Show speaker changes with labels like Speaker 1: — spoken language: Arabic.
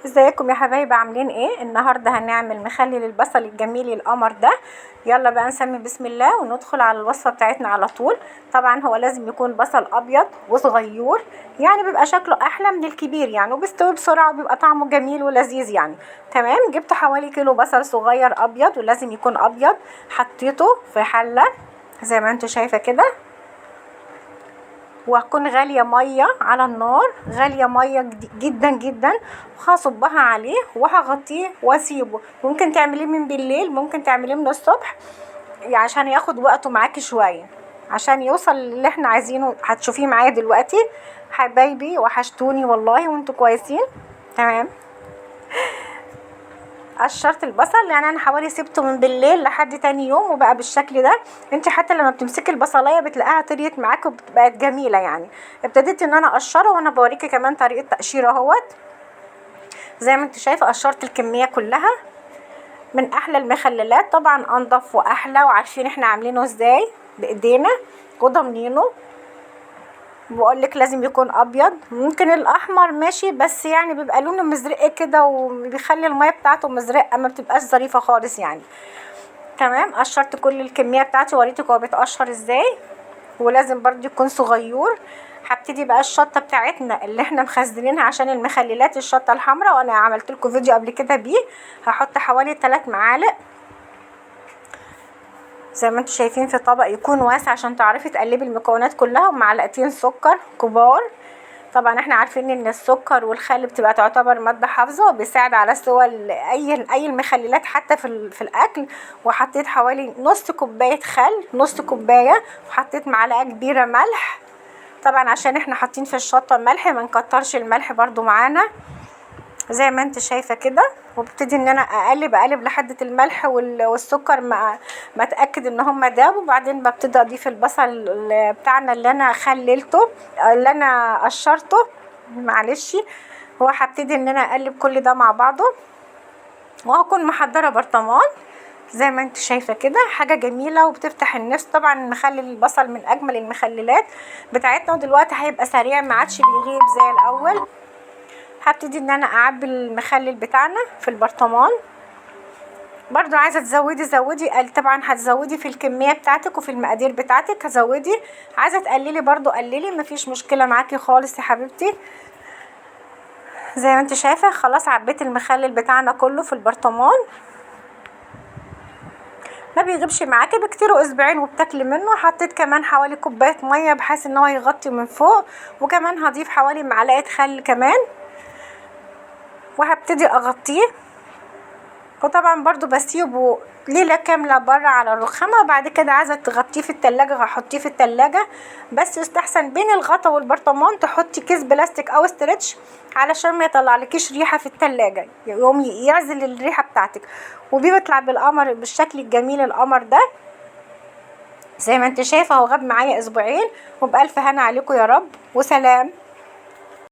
Speaker 1: ازيكم يا حبايبي، عاملين ايه؟ النهارده هنعمل مخلل البصل الجميل القمر ده. يلا بقى نسمي بسم الله وندخل على الوصفه بتاعتنا على طول. طبعا هو لازم يكون بصل ابيض وصغير، يعني بيبقى شكله احلى من الكبير يعني، وبيستوي بسرعه وبيبقى طعمه جميل ولذيذ يعني. تمام. جبت حوالي كيلو بصل صغير ابيض، ولازم يكون ابيض. حطيته في حله زي ما انتوا شايفه كده، وهكون غالية مية على النار، غالية مية جدا جدا، وهصبها عليه وهغطيه واسيبه. ممكن تعمليه من بالليل، ممكن تعمليه من الصبح، يعني عشان ياخد وقته معاكي شوية عشان يوصل اللي احنا عايزينه. هتشوفيه معايا دلوقتي. حبايبي وحشتوني والله وانتوا كويسين. تمام. قشرت البصل، يعني انا حوالي سبته من بالليل لحد تاني يوم وبقى بالشكل ده. انت حتى لما بتمسكي البصلايه بتلاقيها طريت معاكي وبقت جميله يعني. ابتديت ان انا اقشره، وانا بوريكي كمان طريقه تقشيره اهوت. زي ما انت شايفه قشرت الكميه كلها. من احلى المخللات طبعا، انضف واحلى، وعارفين احنا عاملينه ازاي بايدينا وضامنينه. بقول لك لازم يكون ابيض، ممكن الاحمر ماشي، بس يعني بيبقى لونه مزرق كده وبيخلي الميه بتاعته مزرقه، ما بتبقاش ظريفه خالص يعني. تمام. قشرت كل الكميه بتاعتي، وريتك هو بيتقشر ازاي، ولازم برضو يكون صغير. هبتدي بقى الشطه بتاعتنا اللي احنا مخزنينها عشان المخللات، الشطه الحمراء، وانا عملت لكم فيديو قبل كده بيه. هحط حوالي 3 معالق زي ما انتم شايفين في طبق يكون واسع عشان تعرفي تقلبي المكونات كلها، ومعلقتين سكر كبار. طبعا احنا عارفين ان السكر والخل بتبقى تعتبر ماده حافظه، وبيساعد على سوى اي المخللات حتى في الاكل. وحطيت حوالي نص كوبايه خل، نص كوبايه، وحطيت معلقه كبيره ملح. طبعا عشان احنا حاطين في الشطه ملح، ما نكترش الملح برضو معانا زي ما انت شايفه كده. وببتدي ان انا اقلب لحد الملح والسكر ما اتاكد ان هم دابوا. وبعدين ببتدي اضيف البصل بتاعنا اللي انا خللته، اللي انا قشرته، معلش. هو هبتدي ان انا اقلب كل ده مع بعضه، وهكون محضره برطمان زي ما انت شايفه كده. حاجه جميله وبتفتح النفس. طبعا مخلل البصل من اجمل المخللات بتاعتنا، ودلوقتي هيبقى سريع، ما عادش بيغيب زي الاول. هبتدي ان انا اعبي المخلل بتاعنا في البرطمان. برضو عايزه تزودي زودي، طبعا هتزودي في الكميه بتاعتك وفي المقادير بتاعتك هزودي. عايزه تقللي برضو قللي، مفيش مشكله معاكي خالص يا حبيبتي. زي ما انت شايفه خلاص عبيت المخلل بتاعنا كله في البرطمان. ما بيغيبش معاكي بكتير، اسبوعين وبتاكلي منه. حطيت كمان حوالي كوبايه ميه بحيث ان هو يغطي من فوق، وكمان هضيف حوالي معلقه خل كمان، وهبتدي اغطيه. وطبعا برضو بسيبه ليلة كاملة برا على الرخامة. وبعد كده عايزة تغطيه في التلاجة هحطيه في التلاجة، بس يستحسن بين الغطا والبرطمان تحطي كيس بلاستيك او استرتش علشان ما يطلعلكيش ريحة في التلاجة، يقوم يعزل الريحة بتاعتك. وبيطلع بالقمر بالشكل الجميل القمر ده. زي ما انت شايفة هو غاب معايا اسبوعين، وبألف هنا عليكم يا رب، وسلام.